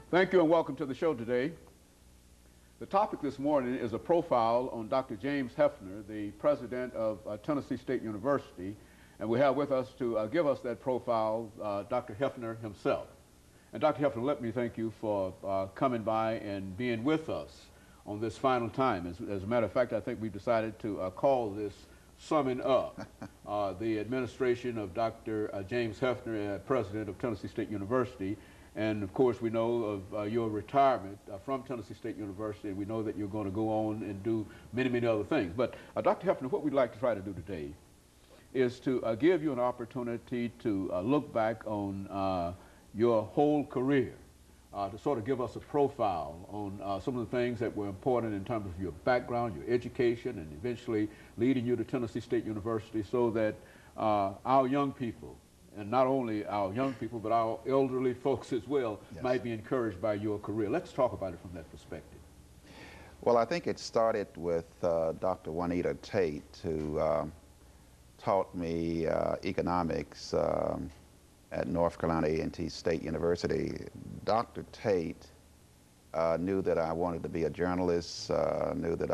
Thank you and welcome to the show today. The topic this morning is a profile on Dr. James Hefner, the president of Tennessee State University, and we have with us to give us that profile Dr. Hefner himself. And Dr. Hefner, let me thank you for coming by and being with us on this final time. As a matter of fact, I think we've decided to call this Summing Up. The administration of Dr. James Hefner, president of Tennessee State University. And of course, we know of your retirement from Tennessee State University, and we know that you're going to go on and do many, many other things. But Dr. Hefner, what we'd like to try to do today is to give you an opportunity to look back on your whole career, to sort of give us a profile on some of the things that were important in terms of your background, your education, and eventually leading you to Tennessee State University, so that our young people, and not only our young people, but our elderly folks as well, yes, might be encouraged by your career. Let's talk about it from that perspective. Well, I think it started with Dr. Juanita Tate, who taught me economics at North Carolina A&T State University. Dr. Tate knew that I wanted to be a journalist, knew that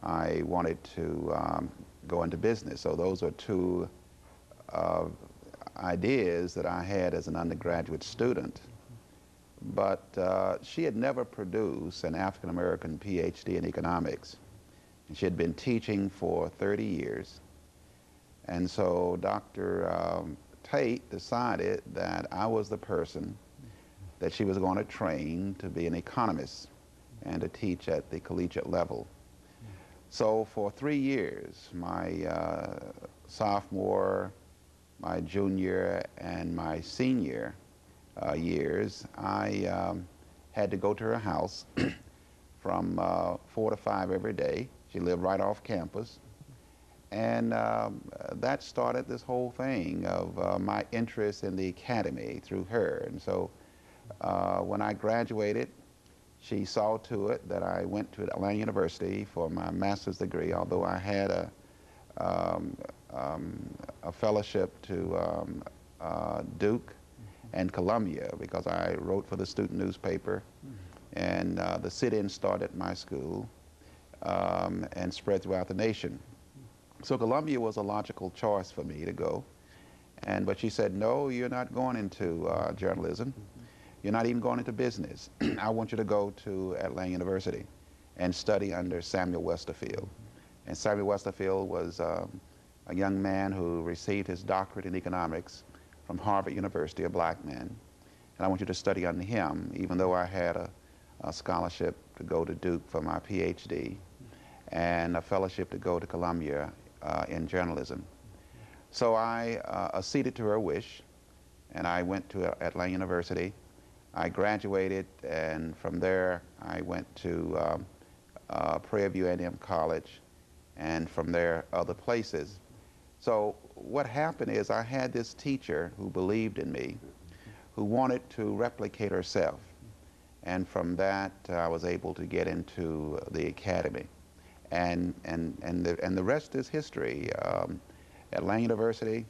I wanted to go into business. So those are two ideas that I had as an undergraduate student. But she had never produced an African-American PhD in economics. And she had been teaching for 30 years. And so Dr. Tate decided that I was the person that she was going to train to be an economist and to teach at the collegiate level. So for 3 years, my sophomore, my junior, and my senior years, I had to go to her house from 4 to 5 every day. She lived right off campus. And that started this whole thing of my interest in the academy through her. And so when I graduated, she saw to it that I went to Atlanta University for my master's degree, although I had a fellowship to Duke and Columbia, because I wrote for the student newspaper, and the sit-in started at my school and spread throughout the nation. So Columbia was a logical choice for me to go, but she said, no, you're not going into journalism. You're not even going into business. I want you to go to Atlanta University and study under Samuel Westerfield. And Samuel Westerfield was a young man who received his doctorate in economics from Harvard University, a black man. And I want you to study under him, even though I had a scholarship to go to Duke for my PhD and a fellowship to go to Columbia in journalism. So I acceded to her wish, and I went to Atlanta University. I graduated, and from there I went to Prairie View A&M College, and from there other places. So what happened is I had this teacher who believed in me, who wanted to replicate herself, and from that I was able to get into the academy, and the rest is history. Atlanta University,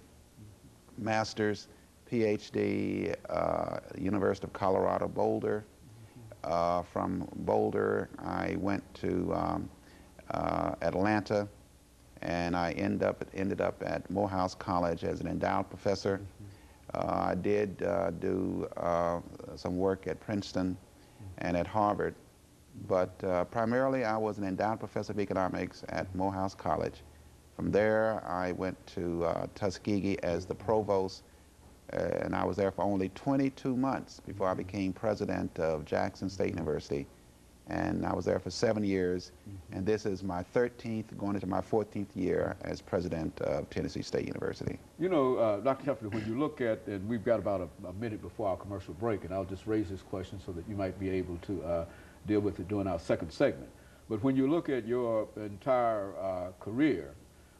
master's, PhD, University of Colorado, Boulder. From Boulder I went to Atlanta, and I ended up at Morehouse College as an endowed professor. I did do some work at Princeton and at Harvard, but primarily I was an endowed professor of economics at Morehouse College. From there I went to Tuskegee as the provost, and I was there for only 22 months before I became president of Jackson State University. And I was there for 7 years, and this is my 13th, going into my 14th year as president of Tennessee State University. You know, Dr. Hefner, when you look at, and we've got about a minute before our commercial break, and I'll just raise this question so that you might be able to deal with it during our second segment. But when you look at your entire career,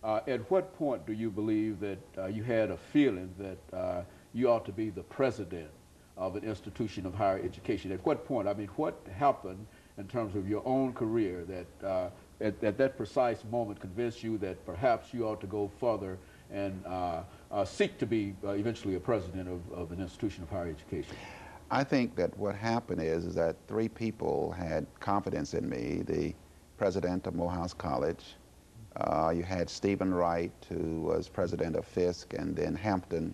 at what point do you believe that you had a feeling that you ought to be the president of an institution of higher education? At what point? I mean, what happened in terms of your own career that at that precise moment convinced you that perhaps you ought to go further and seek to be eventually a president of an institution of higher education? I think that what happened is that three people had confidence in me. The president of Morehouse College, you had Stephen Wright, who was president of Fisk, and then Hampton,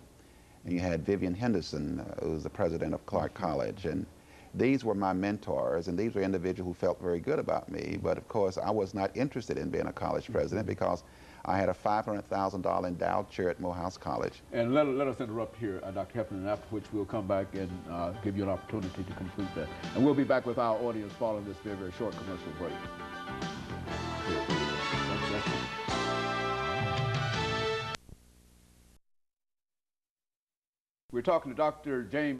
and you had Vivian Henderson, who was the president of Clark College. And these were my mentors, and these were individuals who felt very good about me. But of course, I was not interested in being a college president because I had a $500,000 endowed chair at Morehouse College. And let us interrupt here, Dr. Hefner, after which we'll come back and give you an opportunity to complete that. And we'll be back with our audience following this very, very short commercial break. We're talking to Dr. James